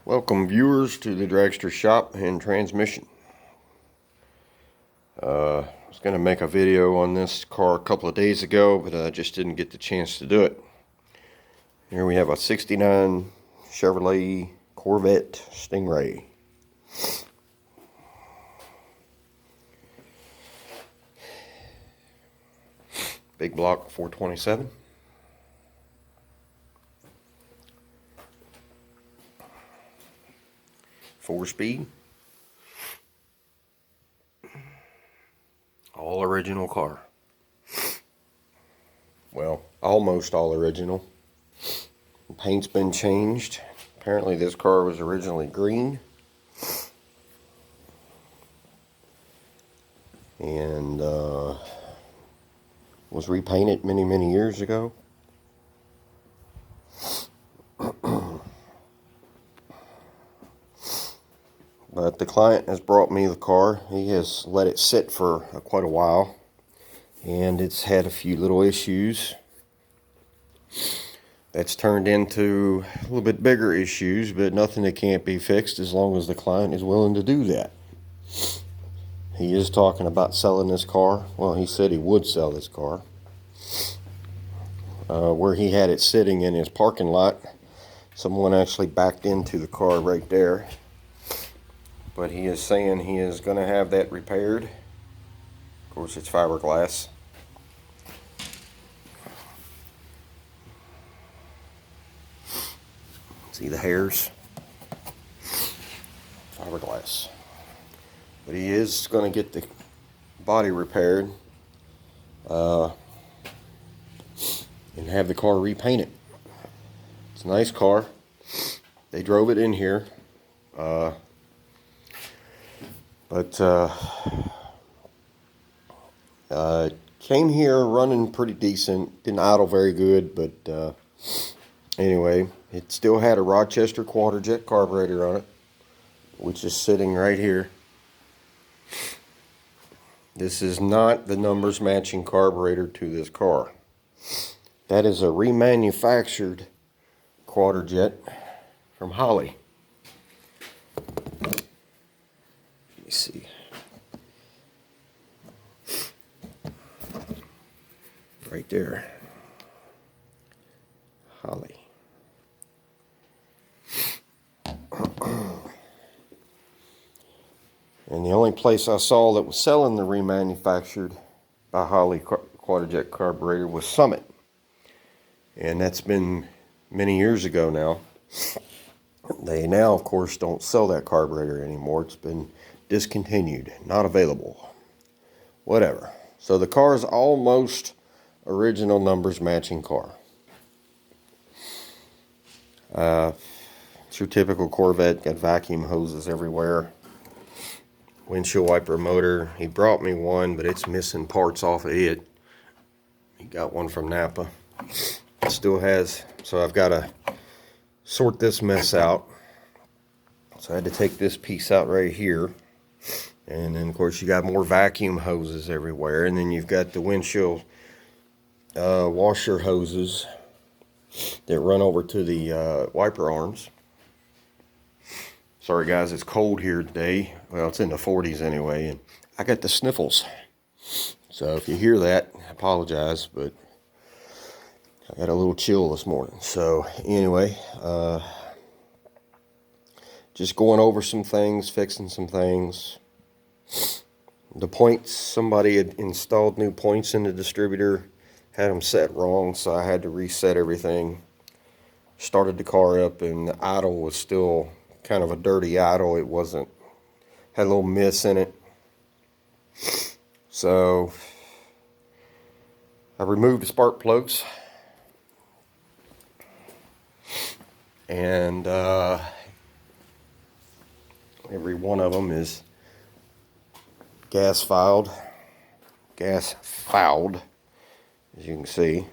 Welcome viewers to the Dragster Shop and Transmission. I was going to make a video on this car a couple of days ago, but I just didn't get the chance to do it. Here we have a 69 Chevrolet Corvette Stingray. Big block 427. Four-speed. All original car. Well, almost all original. The paint's been changed. Apparently this car was originally green. And was repainted many years ago. But the client has brought me the car. He has let it sit for quite a while, and it's had a few little issues. That's turned into a little bit bigger issues, but nothing that can't be fixed as long as the client is willing to do that. He is talking about selling this car. Well, he said he would sell this car. Where he had it sitting in his parking lot, someone actually backed into the car right there. But he is saying he is going to have that repaired. Of course, it's fiberglass. See the hairs? Fiberglass. But he is going to get the body repaired and have the car repainted. It's a nice car. They drove it in here. Came here running pretty decent. Didn't idle very good, but anyway, it still had a Rochester quadrajet carburetor on it, which is sitting right here. This is not the numbers matching carburetor to this car. That is a remanufactured quadrajet from Holley. Let me see. Right there. Holley. And the only place I saw that was selling the remanufactured by Holley quadrajet carburetor was Summit. And that's been many years ago now. They now, of course, don't sell that carburetor anymore. It's been discontinued, not available. Whatever. So the car is almost original numbers matching car. It's your typical Corvette, got vacuum hoses everywhere. Windshield wiper motor. He brought me one, but it's missing parts off of it. He got one from Napa. It still has, so I've got to sort this mess out. So I had to take this piece out right here. And then, of course, you got more vacuum hoses everywhere. And then you've got the windshield washer hoses that run over to the wiper arms. Sorry guys, it's cold here today. Well, it's in the 40s anyway, and I got the sniffles. So if you hear that, I apologize, but I got a little chill this morning. So anyway, just going over some things, fixing some things. The points, somebody had installed new points in the distributor, had them set wrong, so I had to reset everything. Started the car up, and the idle was still kind of a dirty idle. It wasn't, had a little miss in it. So I removed the spark plugs, and every one of them is gas fouled, as you can see.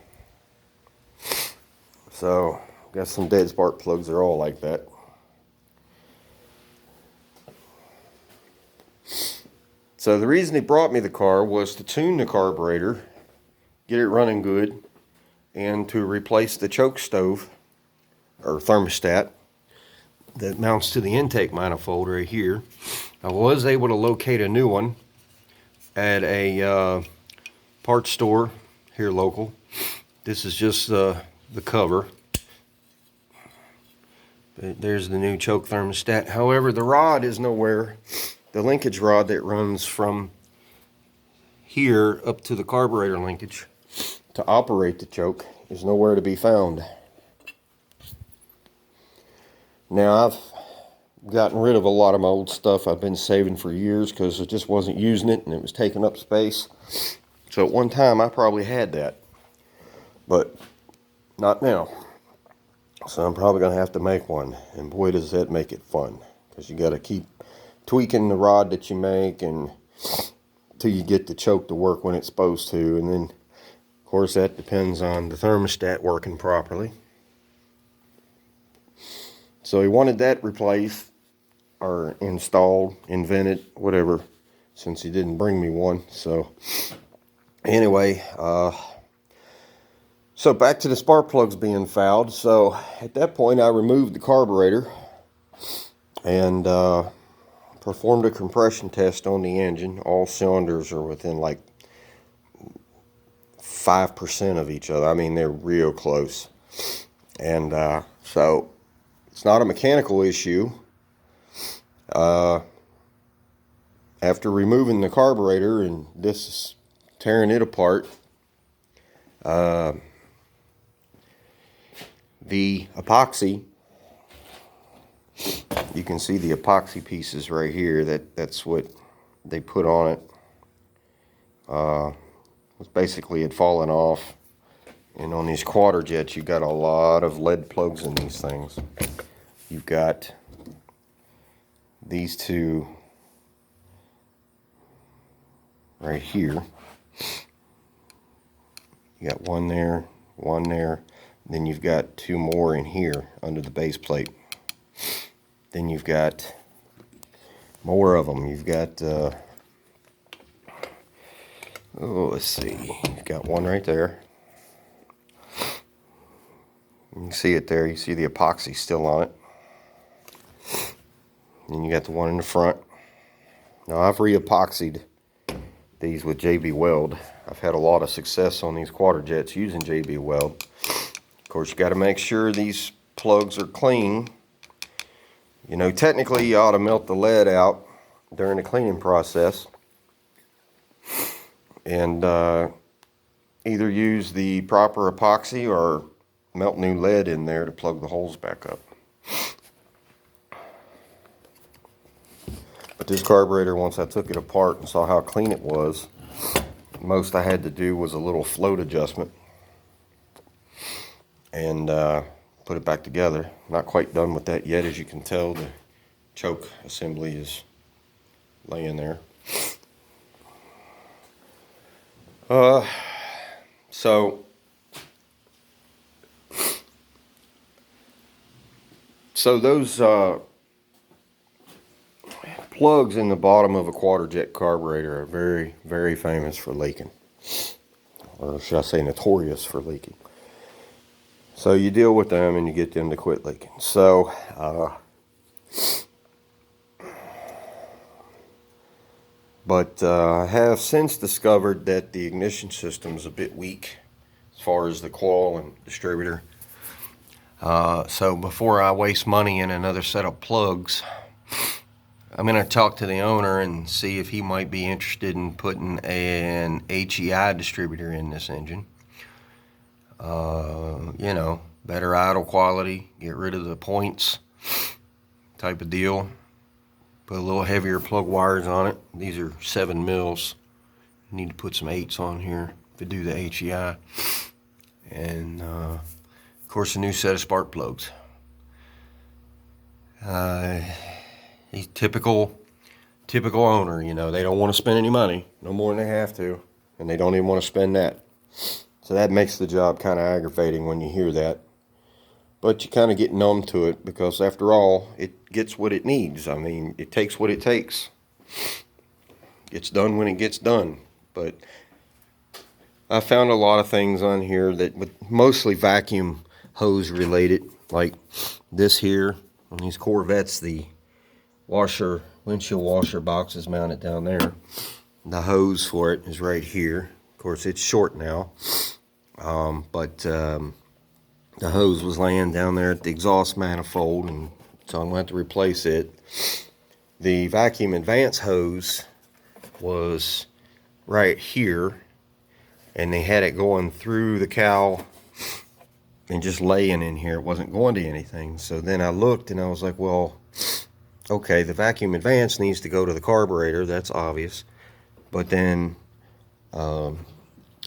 So got some dead spark plugs. They're all like that. So the reason he brought me the car was to tune the carburetor, get it running good, and to replace the choke stove or thermostat that mounts to the intake manifold right here. I was able to locate a new one at a parts store here local. This is just the cover. There's the new choke thermostat. However, the rod is nowhere. The linkage rod that runs from here up to the carburetor linkage to operate the choke is nowhere to be found. Now, I've gotten rid of a lot of my old stuff I've been saving for years because I just wasn't using it and it was taking up space. So at one time I probably had that, but not now. So I'm probably going to have to make one, and boy does that make it fun, because you got to keep tweaking the rod that you make and till you get the choke to work when it's supposed to. And then of course that depends on the thermostat working properly. So he wanted that replaced or installed, invented, whatever, since he didn't bring me one. So anyway, so back to the spark plugs being fouled. So at that point I removed the carburetor and performed a compression test on the engine. All cylinders are within like 5% of each other. I mean, they're real close. And so it's not a mechanical issue. After removing the carburetor and this is tearing it apart, the epoxy, you can see the epoxy pieces right here. That's what they put on it. Basically had fallen off. And on these quadrajets, you've got a lot of lead plugs in these things. You've got these two right here. You got one there, then you've got two more in here under the base plate. Then you've got more of them. You've got let's see, you've got one right there. You can see it there. You see the epoxy still on it. Then you got the one in the front. Now I've re-epoxied these with JB Weld. I've had a lot of success on these quadrajets using JB Weld. Of course, you got to make sure these plugs are clean. You know, technically you ought to melt the lead out during the cleaning process and either use the proper epoxy or melt new lead in there to plug the holes back up. But this carburetor, once I took it apart and saw how clean it was, most I had to do was a little float adjustment and put it back together. Not quite done with that yet. As you can tell, the choke assembly is laying there. So those plugs in the bottom of a quadrajet carburetor are very, very famous for leaking. Or should I say notorious for leaking. So you deal with them and you get them to quit leaking. So, I have since discovered that the ignition system is a bit weak as far as the coil and distributor. So before I waste money in another set of plugs, I'm going to talk to the owner and see if he might be interested in putting an HEI distributor in this engine. You know, better idle quality, get rid of the points type of deal. Put a little heavier plug wires on it. These are 7 mils. Need to put some 8s on here to do the HEI. And of course a new set of spark plugs. He's typical owner, you know, they don't want to spend any money, no more than they have to, and they don't even want to spend that. So that makes the job kind of aggravating when you hear that. But you kind of get numb to it because after all, it gets what it needs. I mean, it takes what it takes. It's done when it gets done. But I found a lot of things on here that mostly vacuum hose related, like this here. On these Corvettes, the windshield washer box is mounted down there. The hose for it is right here. Of course, it's short now, but the hose was laying down there at the exhaust manifold, and so I'm going to have to replace it. The vacuum advance hose was right here, and they had it going through the cowl and just laying in here. It wasn't going to anything. So then I looked and I was like, well, okay, the vacuum advance needs to go to the carburetor. That's obvious. But then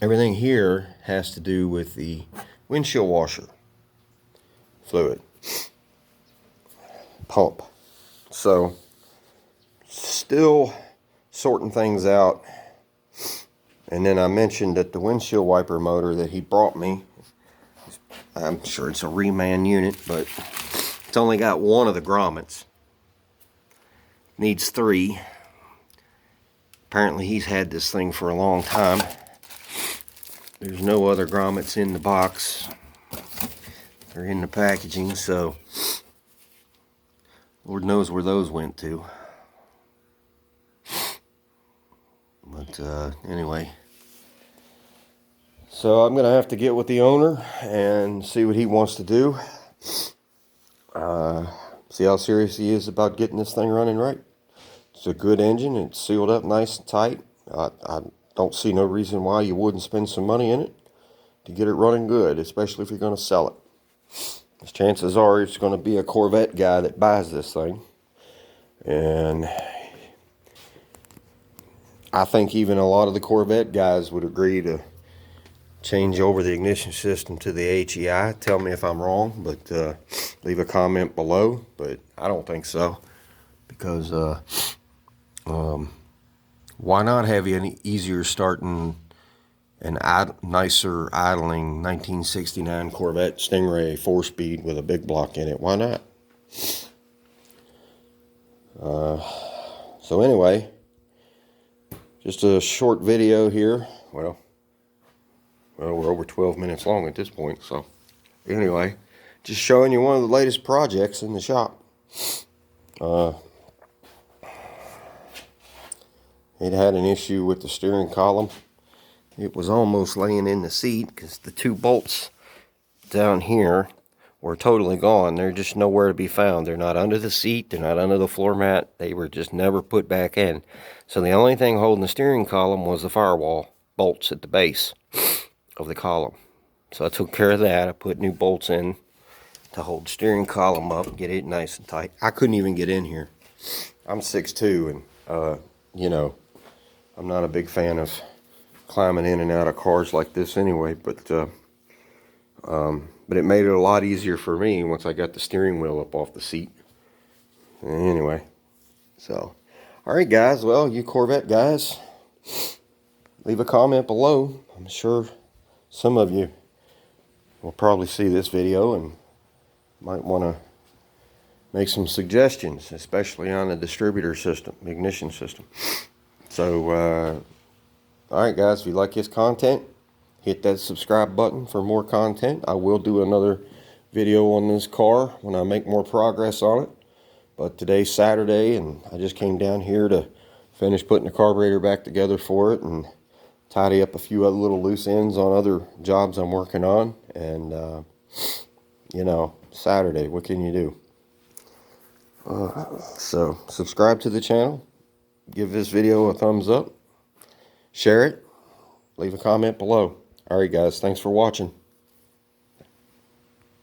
everything here has to do with the windshield washer fluid pump. So still sorting things out. And then I mentioned that the windshield wiper motor that he brought me, I'm sure it's a reman unit, but it's only got one of the grommets. Needs 3. Apparently he's had this thing for a long time. There's no other grommets in the box or in the packaging, so Lord knows where those went to. But anyway, so I'm gonna have to get with the owner and see what he wants to do. See how serious he is about getting this thing running right. It's a good engine. It's sealed up nice and tight. I don't see no reason why you wouldn't spend some money in it to get it running good, especially if you're going to sell it. Because chances are it's going to be a Corvette guy that buys this thing. And I think even a lot of the Corvette guys would agree to change over the ignition system to the HEI. Tell me if I'm wrong, but leave a comment below. But I don't think so, because why not have you an easier starting and nicer idling 1969 Corvette Stingray 4-speed with a big block in it? Why not? So anyway, just a short video here. Well, we're over 12 minutes long at this point. So anyway, just showing you one of the latest projects in the shop. It had an issue with the steering column. It was almost laying in the seat because the 2 bolts down here were totally gone. They're just nowhere to be found. They're not under the seat. They're not under the floor mat. They were just never put back in. So the only thing holding the steering column was the firewall bolts at the base of the column. So I took care of that. I put new bolts in to hold the steering column up, get it nice and tight. I couldn't even get in here. I'm 6'2", and you know, I'm not a big fan of climbing in and out of cars like this anyway, but it made it a lot easier for me once I got the steering wheel up off the seat. Anyway, so alright guys, well, you Corvette guys, leave a comment below. I'm sure some of you will probably see this video and might want to make some suggestions, especially on the distributor system, ignition system. So alright guys, if you like this content, hit that subscribe button for more content. I will do another video on this car when I make more progress on it. But today's Saturday, and I just came down here to finish putting the carburetor back together for it and tidy up a few other little loose ends on other jobs I'm working on. And you know, Saturday, what can you do? So subscribe to the channel, give this video a thumbs up, share it, leave a comment below. Alright guys, thanks for watching.